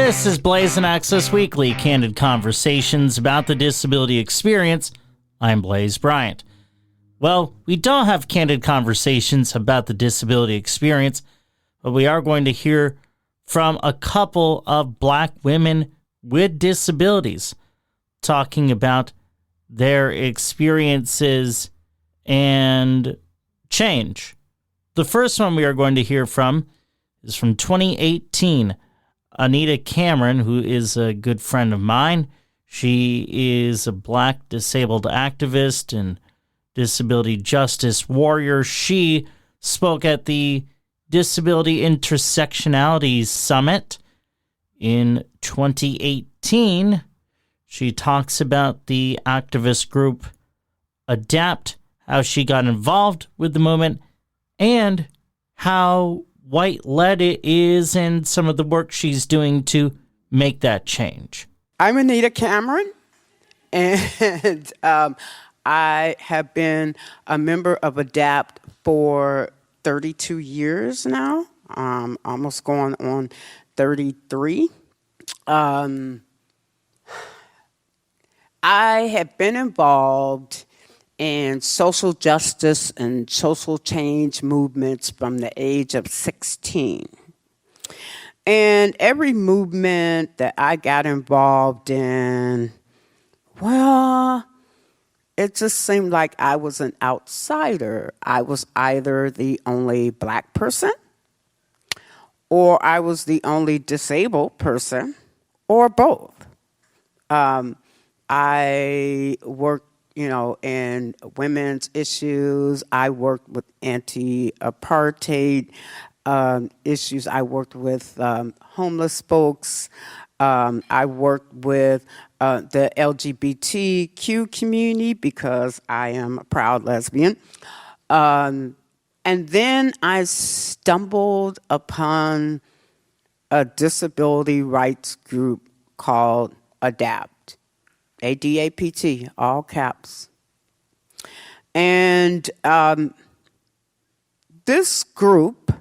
This is Blaisin Access Weekly, candid conversations about the disability experience. I'm Blaise Bryant. Well, we don't have candid conversations about the disability experience, but we are going to hear from a couple of Black women with disabilities talking about their experiences and change. The first one we are going to hear from is from 2018. Anita Cameron, who is a good friend of mine. She is a Black disabled activist and disability justice warrior. She spoke at the Disability Intersectionality Summit in 2018. She talks about the activist group ADAPT, how she got involved with the movement, and how white-led it is and some of the work she's doing to make that change. I'm Anita Cameron, and I have been a member of ADAPT for 32 years now, almost going on 33. I have been involved in social justice and social change movements from the age of 16. And every movement that I got involved in, well, it just seemed like I was an outsider. I was either the only Black person, or I was the only disabled person, or both. I worked in women's issues. I worked with anti-apartheid issues. I worked with homeless folks. I worked with the LGBTQ community because I am a proud lesbian. And then I stumbled upon a disability rights group called ADAPT. ADAPT, all caps. And this group,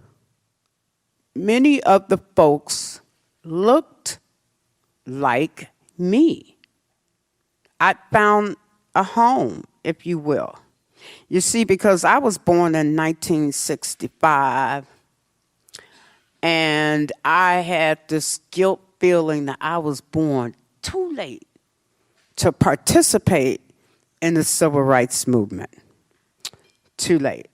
many of the folks looked like me. I found a home, if you will. You see, because I was born in 1965, and I had this guilt feeling that I was born too late to participate in the civil rights movement. Too late.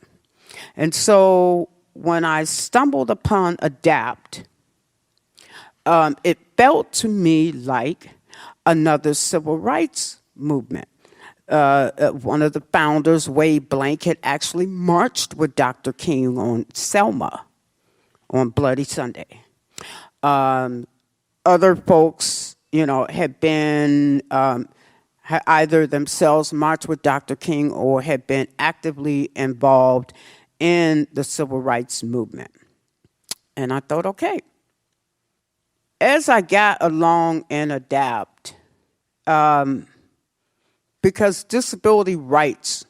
And so when I stumbled upon ADAPT, it felt to me like another civil rights movement. One of the founders, Wade Blank, had actually marched with Dr. King on Selma on Bloody Sunday. Other folks, had been either themselves marched with Dr. King or had been actively involved in the civil rights movement. And I thought, okay. As I got along in ADAPT, because disability rights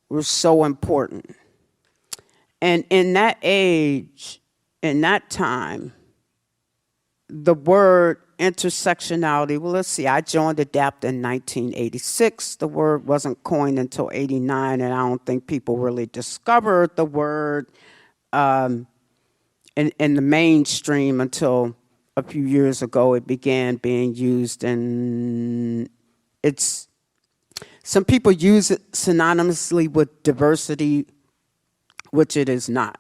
were so important. And in that age, in that time, the word intersectionality, well, let's see, I joined ADAPT in 1986. The word wasn't coined until 89, and I don't think people really discovered the word in the mainstream until a few years ago. It began being used, and some people use it synonymously with diversity, which it is not.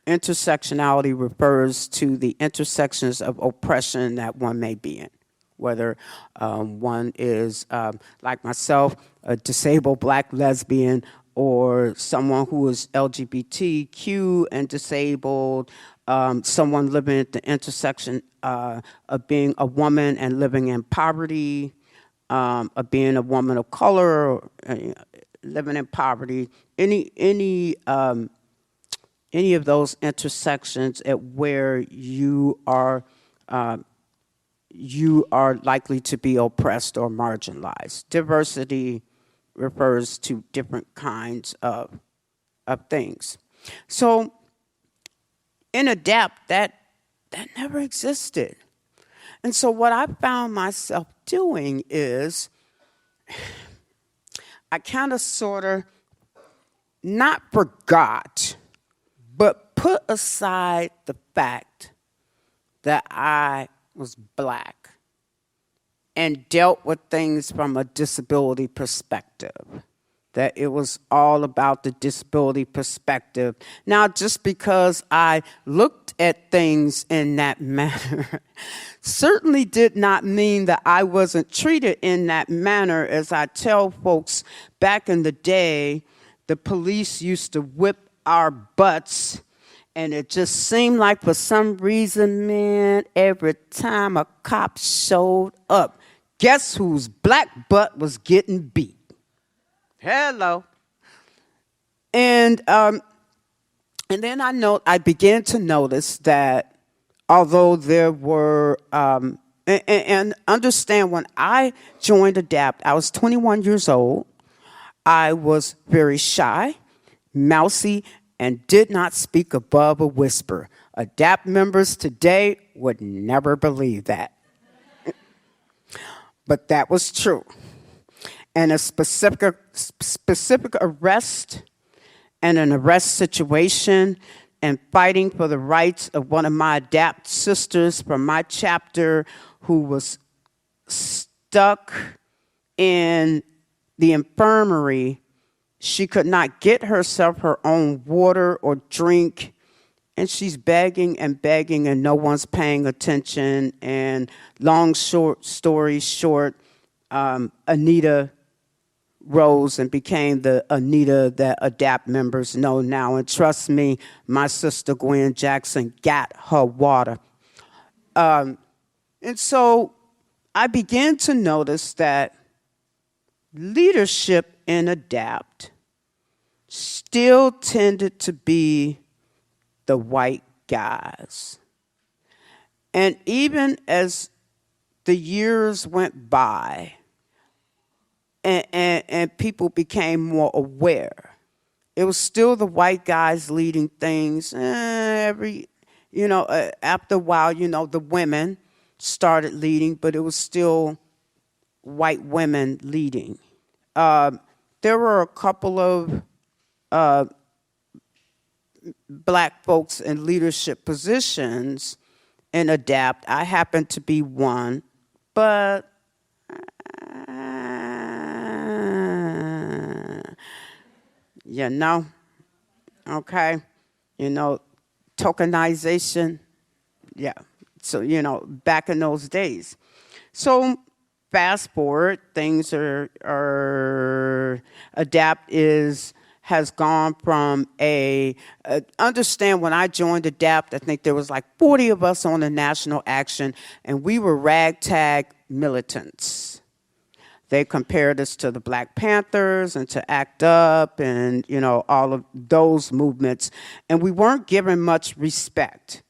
Intersectionality refers to the intersections of oppression that one may be in, whether one is, like myself, a disabled Black lesbian, or someone who is LGBTQ and disabled, someone living at the intersection of being a woman and living in poverty, of being a woman of color, or, living in poverty, any of those intersections at where you are likely to be oppressed or marginalized. Diversity refers to different kinds of things. So in ADAPT, that that never existed. And so what I found myself doing is I kind of sort of not forgot, but put aside the fact that I was Black and dealt with things from a disability perspective, that it was all about the disability perspective. Now, just because I looked at things in that manner certainly did not mean that I wasn't treated in that manner. As I tell folks, back in the day, the police used to whip our butts, and it just seemed like for some reason, man, every time a cop showed up, guess whose black butt was getting beat? Hello. And then I began to notice that although there were, and understand when I joined ADAPT, I was 21 years old. I was very shy, mousy, and did not speak above a whisper. ADAPT members today would never believe that. But that was true. And a specific arrest and an arrest situation and fighting for the rights of one of my ADAPT sisters from my chapter who was stuck in the infirmary. She could not get herself her own water or drink, and she's begging and begging, and no one's paying attention. And long story short, Anita rose and became the Anita that ADAPT members know now. And trust me, my sister Gwen Jackson got her water. And so I began to notice that leadership in ADAPT still tended to be the white guys. And even as the years went by and people became more aware, it was still the white guys leading things. After a while, the women started leading, but it was still white women leading. There were a couple of Black folks in leadership positions in ADAPT. I happen to be one, but okay, tokenization, yeah. So, back in those days. So fast forward, things are ADAPT has gone from understand when I joined ADAPT, I think there was like 40 of us on the national action, and we were ragtag militants. They compared us to the Black Panthers and to ACT UP and, all of those movements, and we weren't given much respect.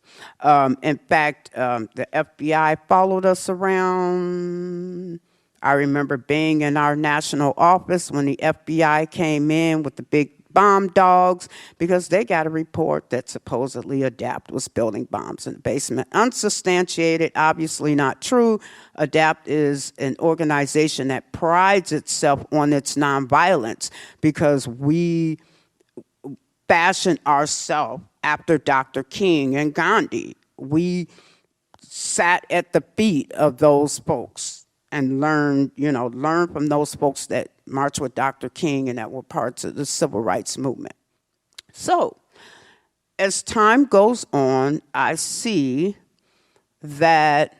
In fact, the FBI followed us around. I remember being in our national office when the FBI came in with the big bomb dogs because they got a report that supposedly ADAPT was building bombs in the basement. Unsubstantiated, obviously not true. ADAPT is an organization that prides itself on its nonviolence because we fashioned ourselves after Dr. King and Gandhi. We sat at the feet of those folks and learn from those folks that marched with Dr. King and that were parts of the civil rights movement. So, as time goes on, I see that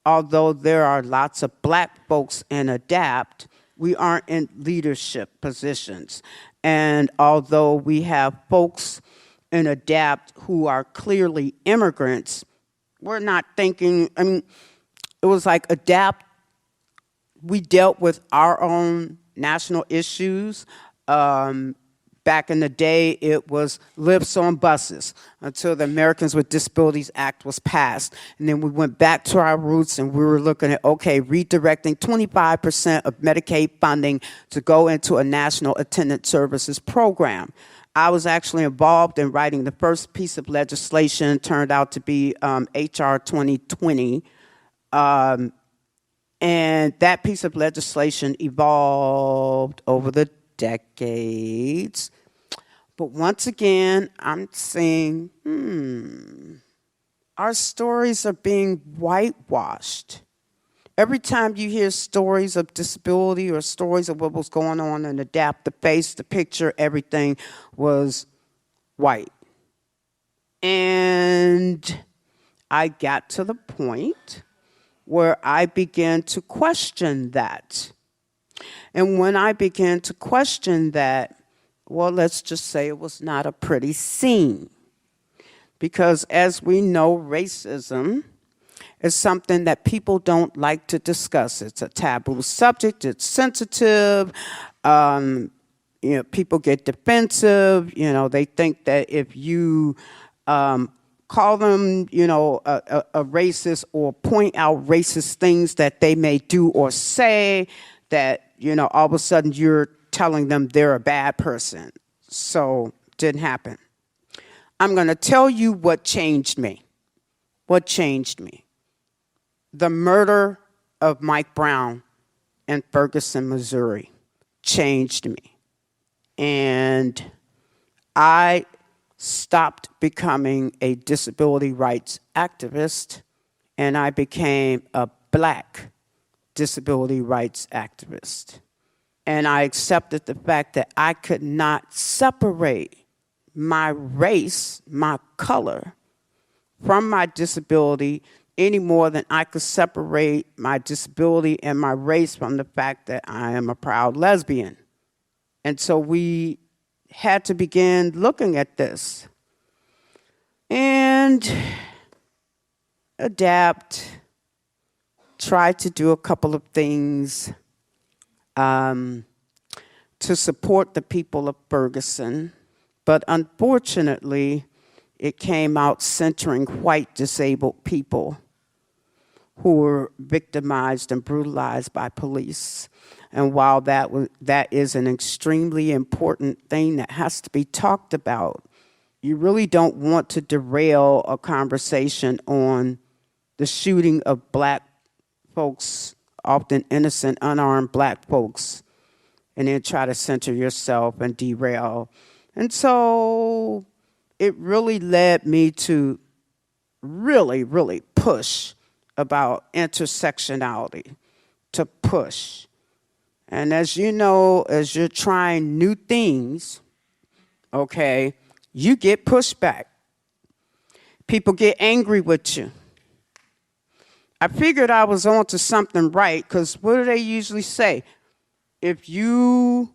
although there are lots of Black folks in ADAPT, we aren't in leadership positions. And although we have folks in ADAPT who are clearly immigrants, we're not thinking, it was like ADAPT, we dealt with our own national issues. Back in the day, it was lifts on buses until the Americans with Disabilities Act was passed. And then we went back to our roots and we were looking at, redirecting 25% of Medicaid funding to go into a national attendant services program. I was actually involved in writing the first piece of legislation, turned out to be HR 2020. And that piece of legislation evolved over the decades. But once again, I'm saying, our stories are being whitewashed. Every time you hear stories of disability or stories of what was going on in ADAPT, the face, the picture, everything was white. And I got to the point where I began to question that. And when I began to question that, well, let's just say it was not a pretty scene. Because as we know, racism is something that people don't like to discuss. It's a taboo subject. It's sensitive. People get defensive. They think that if you call them, a racist or point out racist things that they may do or say, that, all of a sudden you're telling them they're a bad person. So, didn't happen. I'm going to tell you what changed me. What changed me? The murder of Mike Brown in Ferguson, Missouri changed me. And I stopped becoming a disability rights activist, and I became a Black disability rights activist. And I accepted the fact that I could not separate my race, my color, from my disability any more than I could separate my disability and my race from the fact that I am a proud lesbian. And so we had to begin looking at this and adapt, try to do a couple of things to support the people of Ferguson. But unfortunately, it came out centering white disabled people who were victimized and brutalized by police. And while that is an extremely important thing that has to be talked about, you really don't want to derail a conversation on the shooting of Black folks, often innocent, unarmed Black folks, and then try to center yourself and derail. And so it really led me to really, really push about intersectionality, to push. And as you know, as you're trying new things, okay, you get pushback. People get angry with you. I figured I was onto something right, because what do they usually say? If you're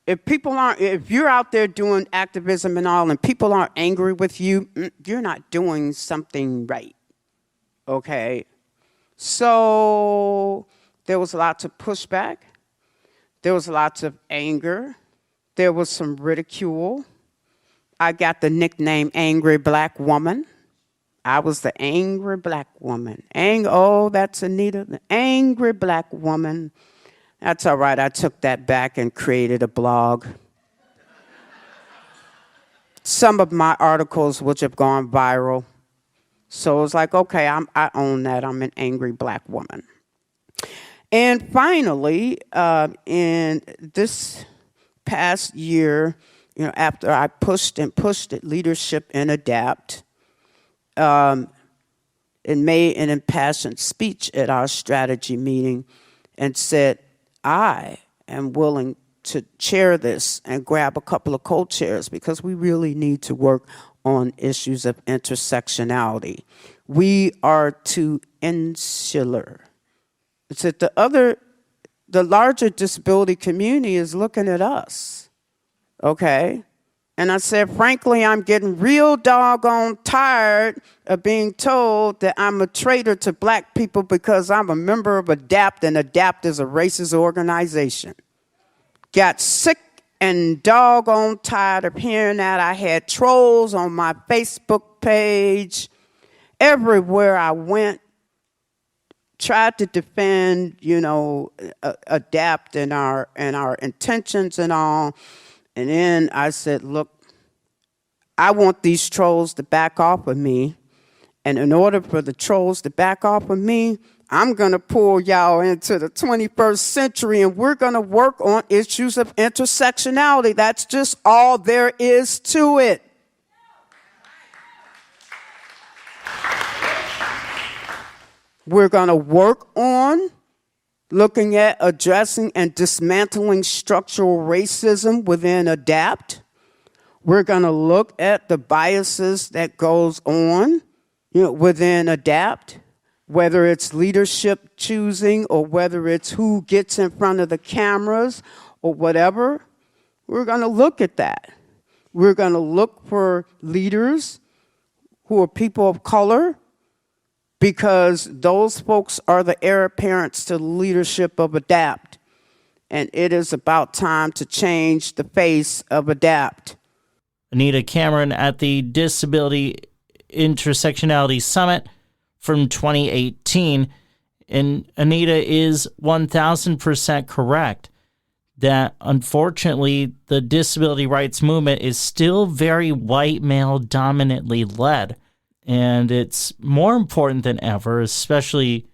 out there doing activism and all, and people aren't angry with you, you're not doing something right. Okay? So there was lots of pushback. There was lots of anger. There was some ridicule. I got the nickname Angry Black Woman. I was the angry Black woman. That's Anita, the angry Black woman. That's all right. I took that back and created a blog. Some of my articles which have gone viral. So it was like, okay, I own that. I'm an angry Black woman. And finally, in this past year, after I pushed at leadership and adapt, and made an impassioned speech at our strategy meeting and said, I am willing to chair this and grab a couple of co-chairs because we really need to work on issues of intersectionality. We are too insular. It's that the larger disability community is looking at us, okay? And I said, frankly, I'm getting real doggone tired of being told that I'm a traitor to Black people because I'm a member of ADAPT, and ADAPT is a racist organization. Got sick and doggone tired of hearing that. I had trolls on my Facebook page. Everywhere I went, tried to defend, ADAPT and our intentions and all. And then I said, look, I want these trolls to back off of me. And in order for the trolls to back off of me, I'm going to pull y'all into the 21st century, and we're going to work on issues of intersectionality. That's just all there is to it. We're going to work on looking at addressing and dismantling structural racism within ADAPT. We're going to look at the biases that goes on, within ADAPT, whether it's leadership choosing or whether it's who gets in front of the cameras or whatever. We're going to look at that. We're going to look for leaders who are people of color, because those folks are the heir apparents to the leadership of ADAPT. And it is about time to change the face of ADAPT. Anita Cameron at the Disability Intersectionality Summit from 2018. And Anita is 1,000% correct that, unfortunately, the disability rights movement is still very white male dominantly led. And it's more important than ever, especially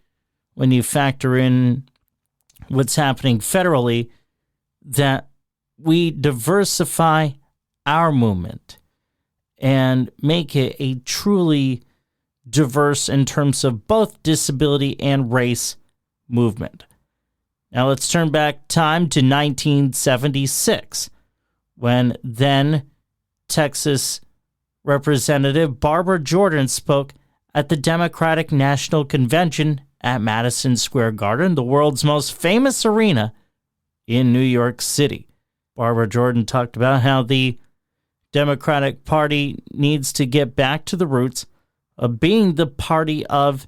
when you factor in what's happening federally, that we diversify our movement and make it a truly diverse in terms of both disability and race movement. Now let's turn back time to 1976, when then Texas Representative Barbara Jordan spoke at the Democratic National Convention at Madison Square Garden, the world's most famous arena in New York City. Barbara Jordan talked about how the Democratic Party needs to get back to the roots of being the party of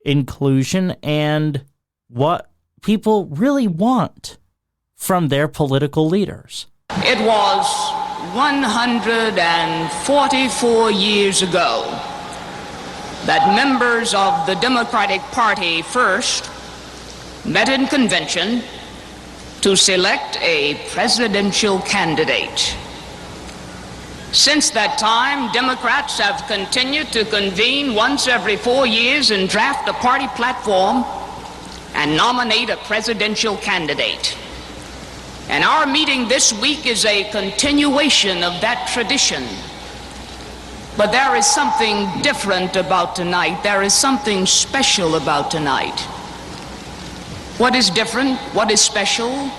inclusion and what people really want from their political leaders. It was 144 years ago that members of the Democratic Party first met in convention to select a presidential candidate. Since that time, Democrats have continued to convene once every 4 years and draft a party platform and nominate a presidential candidate. And our meeting this week is a continuation of that tradition. But there is something different about tonight. There is something special about tonight. What is different? What is special?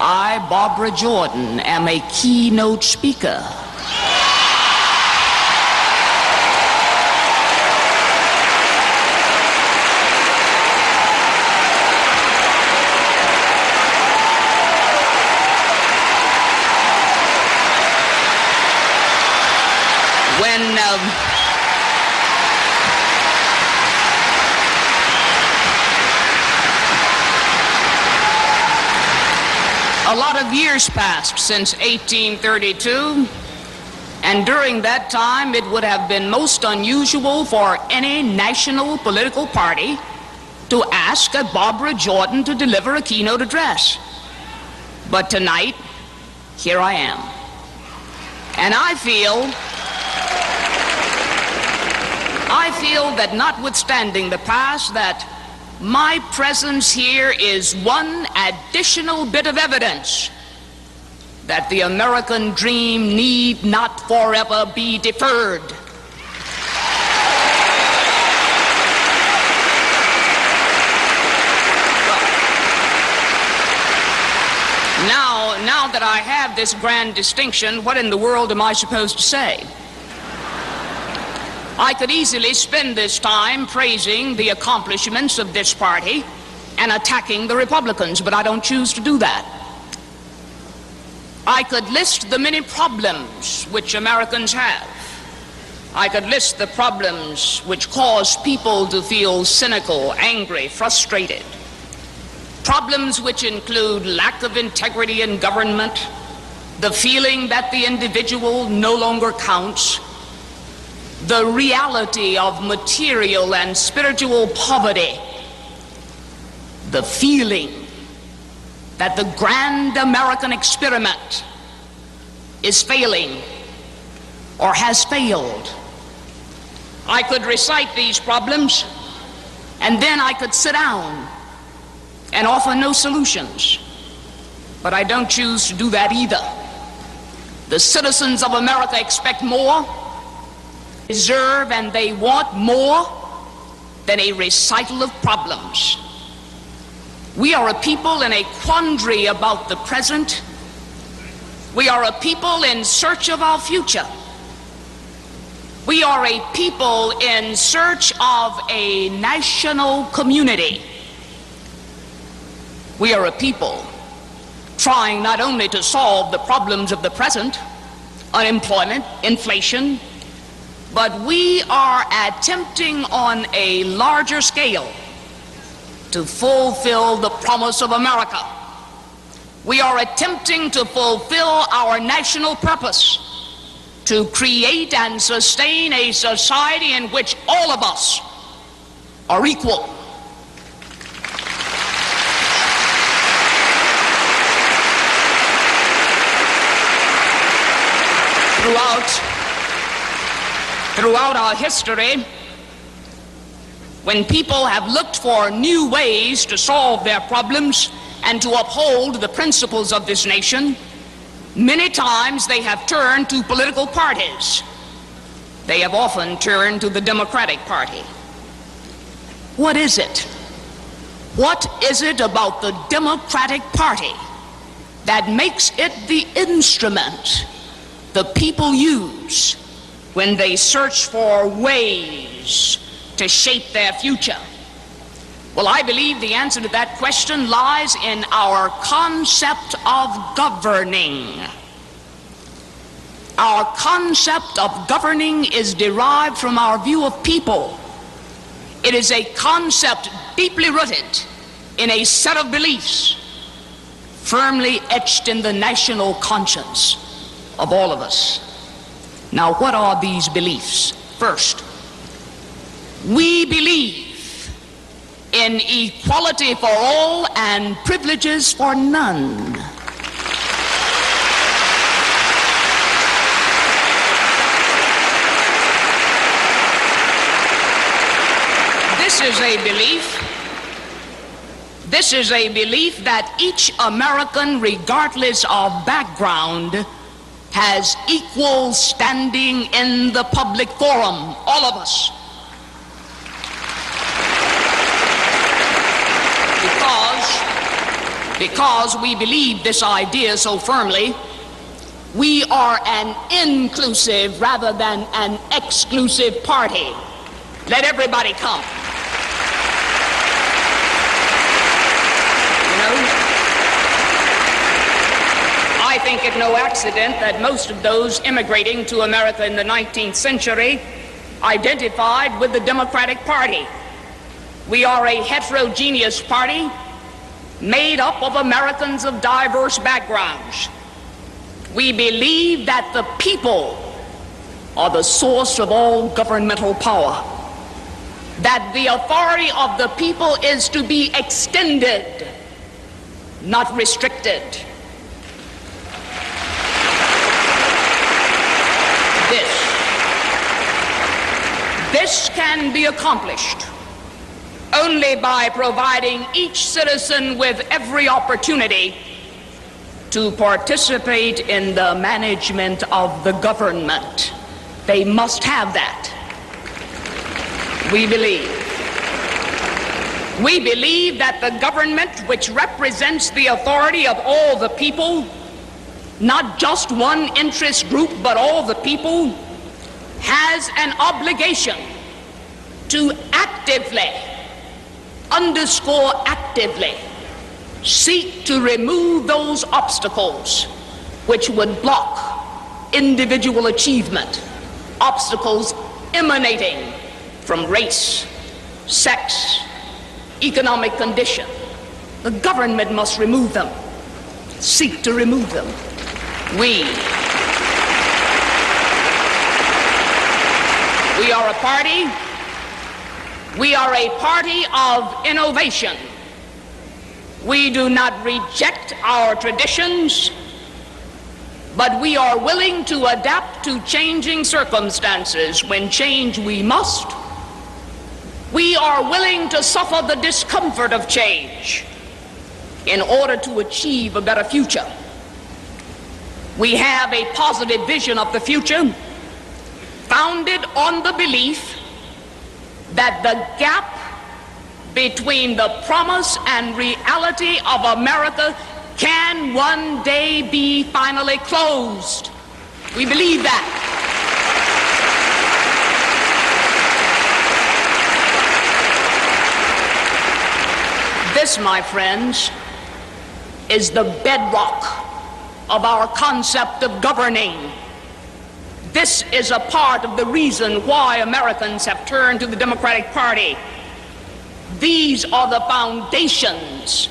I, Barbara Jordan, am a keynote speaker. A lot of years passed since 1832, and during that time it would have been most unusual for any national political party to ask a Barbara Jordan to deliver a keynote address. But tonight, here I am. And I feel that notwithstanding the past, that my presence here is one additional bit of evidence that the American dream need not forever be deferred. Now that I have this grand distinction, what in the world am I supposed to say? I could easily spend this time praising the accomplishments of this party and attacking the Republicans, but I don't choose to do that. I could list the many problems which Americans have. I could list the problems which cause people to feel cynical, angry, frustrated. Problems which include lack of integrity in government, the feeling that the individual no longer counts, the reality of material and spiritual poverty, the feeling that the grand American experiment is failing, or has failed. I could recite these problems, and then I could sit down and offer no solutions. But I don't choose to do that either. The citizens of America expect more, deserve, and they want more than a recital of problems. We are a people in a quandary about the present. We are a people in search of our future. We are a people in search of a national community. We are a people trying not only to solve the problems of the present, unemployment, inflation, but we are attempting on a larger scale to fulfill the promise of America. We are attempting to fulfill our national purpose to create and sustain a society in which all of us are equal. Throughout our history, when people have looked for new ways to solve their problems and to uphold the principles of this nation, many times they have turned to political parties. They have often turned to the Democratic Party. What is it? What is it about the Democratic Party that makes it the instrument the people use when they search for ways to shape their future? Well, I believe the answer to that question lies in our concept of governing. Our concept of governing is derived from our view of people. It is a concept deeply rooted in a set of beliefs firmly etched in the national conscience of all of us. Now, what are these beliefs? First, we believe in equality for all and privileges for none. This is a belief that each American, regardless of background, has equal standing in the public forum, all of us. Because we believe this idea so firmly, we are an inclusive rather than an exclusive party. Let everybody come. I think it no accident that most of those immigrating to America in the 19th century identified with the Democratic Party. We are a heterogeneous party made up of Americans of diverse backgrounds. We believe that the people are the source of all governmental power, that the authority of the people is to be extended, not restricted. This can be accomplished only by providing each citizen with every opportunity to participate in the management of the government. They must have that. We believe that the government, which represents the authority of all the people, not just one interest group, but all the people, has an obligation to actively, underscore actively, seek to remove those obstacles which would block individual achievement, obstacles emanating from race, sex, economic condition. The government must remove them, seek to remove them. We are a party of innovation. We do not reject our traditions. but we are willing to adapt to changing circumstances when change we must. We are willing to suffer the discomfort of change in order to achieve a better future. We have a positive vision of the future founded on the belief that the gap between the promise and reality of America can one day be finally closed. We believe that. This, my friends, is the bedrock of our concept of governing. This is a part of the reason why Americans have turned to the Democratic Party. These are the foundations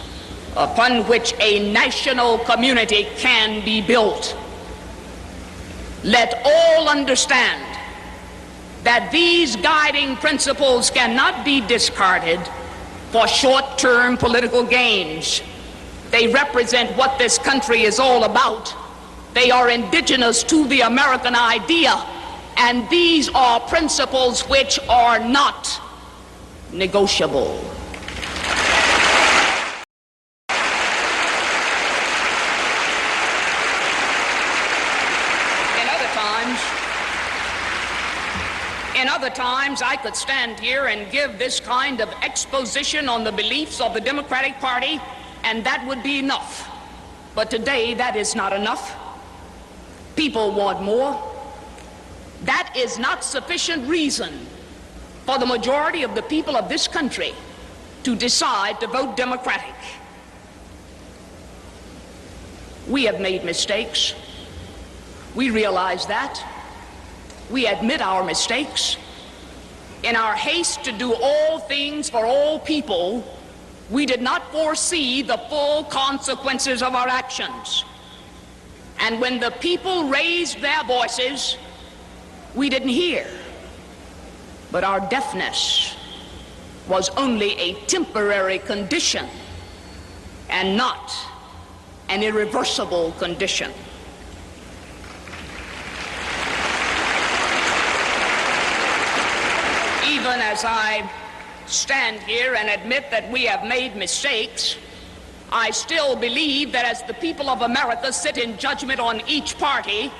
upon which a national community can be built. Let all understand that these guiding principles cannot be discarded for short-term political gains. They represent what this country is all about. They are indigenous to the American idea, and these are principles which are not negotiable. In other times, I could stand here and give this kind of exposition on the beliefs of the Democratic Party, and that would be enough. But today, that is not enough. People want more. That is not sufficient reason for the majority of the people of this country to decide to vote Democratic. We have made mistakes. We realize that. We admit our mistakes. In our haste to do all things for all people, we did not foresee the full consequences of our actions. And when the people raised their voices, we didn't hear. But our deafness was only a temporary condition and not an irreversible condition. Even as I stand here and admit that we have made mistakes, I still believe that as the people of America sit in judgment on each party,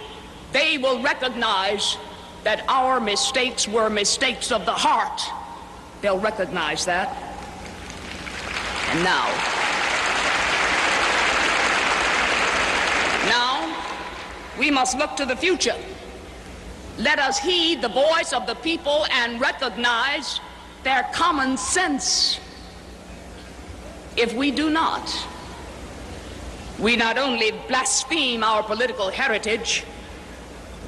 they will recognize that our mistakes were mistakes of the heart. They'll recognize that. And now, we must look to the future. Let us heed the voice of the people and recognize their common sense. If we do not, we not only blaspheme our political heritage,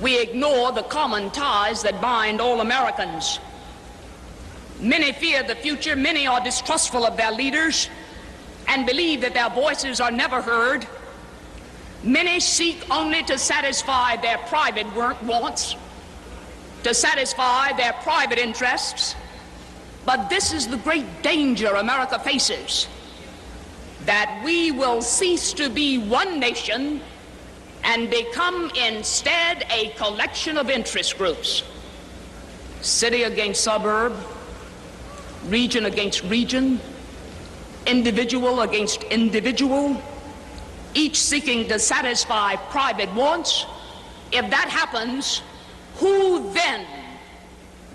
we ignore the common ties that bind all Americans. Many fear the future, many are distrustful of their leaders and believe that their voices are never heard. Many seek only to satisfy their private wants, to satisfy their private interests. But this is the great danger America faces, that we will cease to be one nation and become instead a collection of interest groups. City against suburb, region against region, individual against individual, each seeking to satisfy private wants. If that happens, who then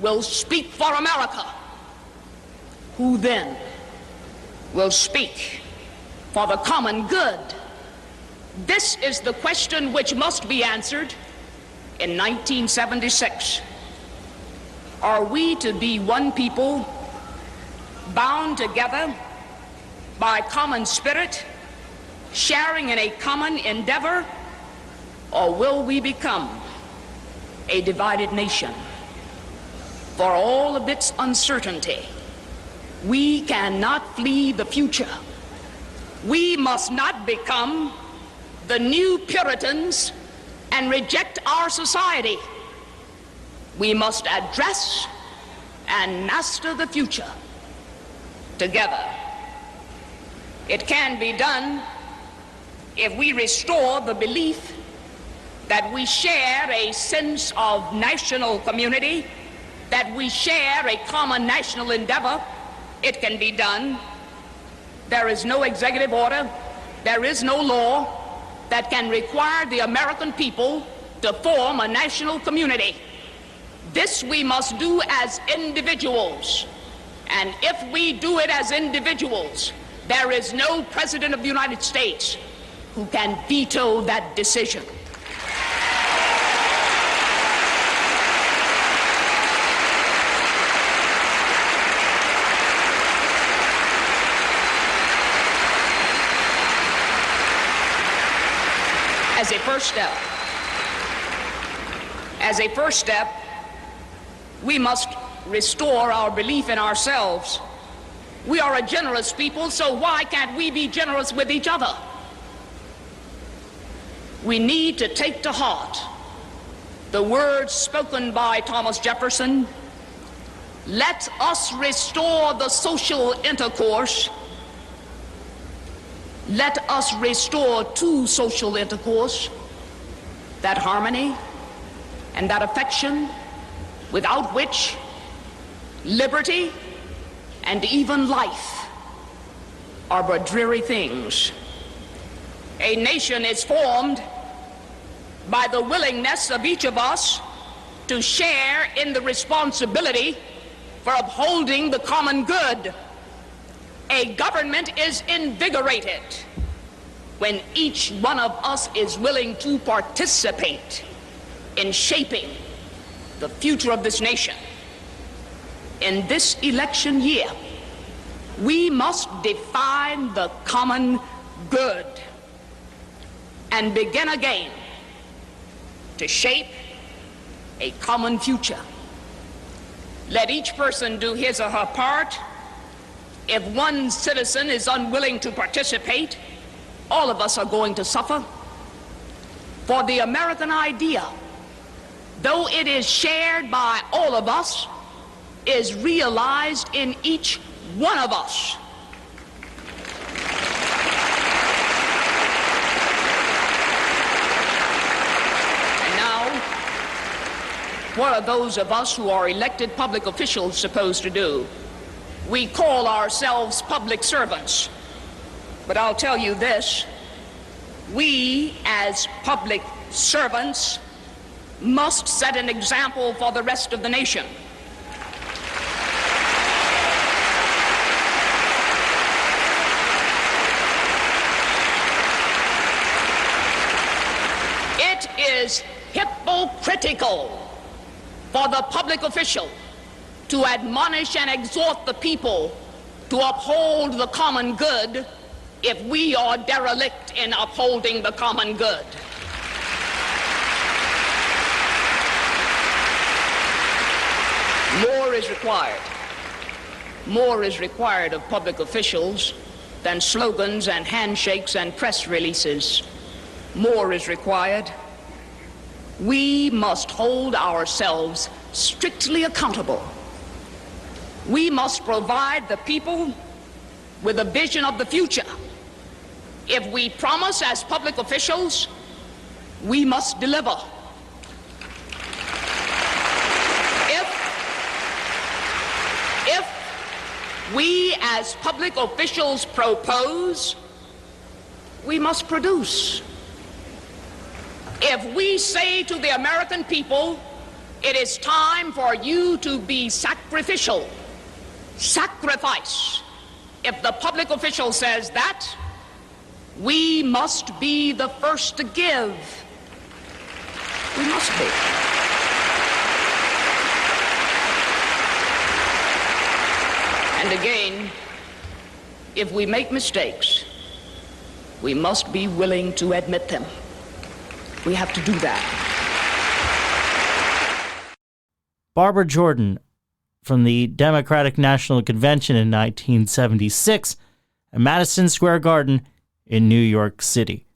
will speak for America? Who then will speak for the common good? This is the question which must be answered in 1976. Are we to be one people, bound together by common spirit, sharing in a common endeavor, or will we become a divided nation? For all of its uncertainty, we cannot flee the future. We must not become the new Puritans and reject our society. We must address and master the future together. It can be done if we restore the belief that we share a sense of national community, that we share a common national endeavor, it can be done. There is no executive order, there is no law that can require the American people to form a national community. This we must do as individuals. And if we do it as individuals, there is no president of the United States who can veto that decision. As a first step, we must restore our belief in ourselves. We are a generous people, so why can't we be generous with each other? We need to take to heart the words spoken by Thomas Jefferson. Let us restore the social intercourse. Let us restore to social intercourse that harmony and that affection without which liberty and even life are but dreary things. A nation is formed by the willingness of each of us to share in the responsibility for upholding the common good. A government is invigorated when each one of us is willing to participate in shaping the future of this nation. In this election year, we must define the common good and begin again to shape a common future. Let each person do his or her part. If one citizen is unwilling to participate, all of us are going to suffer. For the American idea, though it is shared by all of us, is realized in each one of us. And now, what are those of us who are elected public officials supposed to do? We call ourselves public servants. But I'll tell you this, we as public servants must set an example for the rest of the nation. It is hypocritical for the public official to admonish and exhort the people to uphold the common good if we are derelict in upholding the common good. More is required. More is required of public officials than slogans and handshakes and press releases. More is required. We must hold ourselves strictly accountable. We must provide the people with a vision of the future. If we promise as public officials, we must deliver. If we as public officials propose, we must produce. If we say to the American people, it is time for you to be sacrificial, sacrifice. If the public official says that, we must be the first to give. We must be. And again, if we make mistakes, we must be willing to admit them. We have to do that. Barbara Jordan from the Democratic National Convention in 1976 at Madison Square Garden in New York City.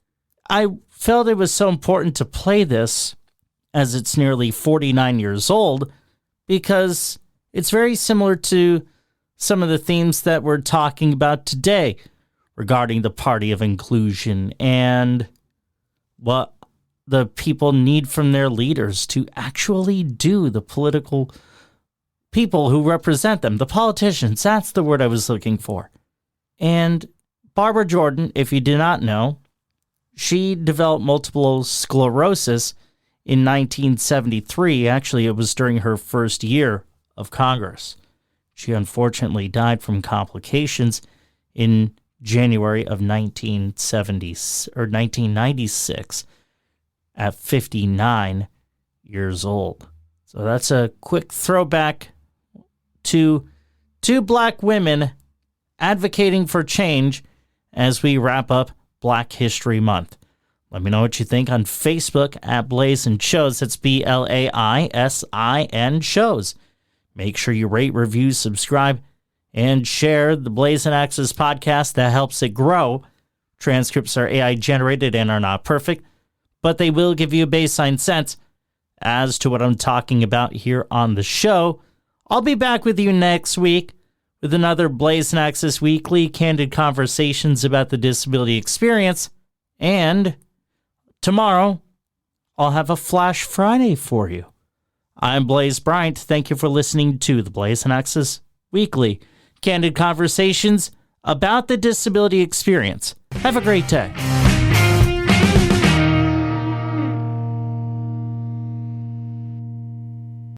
I felt it was so important to play this as it's nearly 49 years old because it's very similar to some of the themes that we're talking about today regarding the party of inclusion and what the people need from their leaders to actually do the political people who represent them, the politicians. That's the word I was looking for. And Barbara Jordan, if you do not know, she developed multiple sclerosis in 1973. Actually, it was during her first year of Congress. She unfortunately died from complications in January of 1996 at 59 years old. So that's a quick throwback to two black women advocating for change as we wrap up Black History Month. Let me know what you think on Facebook at Blaisin Shows. That's BLAISIN Shows. Make sure you rate, review, subscribe, and share the Blaisin Access podcast. That helps it grow. Transcripts are AI generated and are not perfect, but they will give you a baseline sense as to what I'm talking about here on the show. I'll be back with you next week with another Blaisin Access Weekly, candid conversations about the disability experience. And tomorrow, I'll have a Flash Friday for you. I'm Blaise Bryant. Thank you for listening to the Blaisin Access Weekly, candid conversations about the disability experience. Have a great day.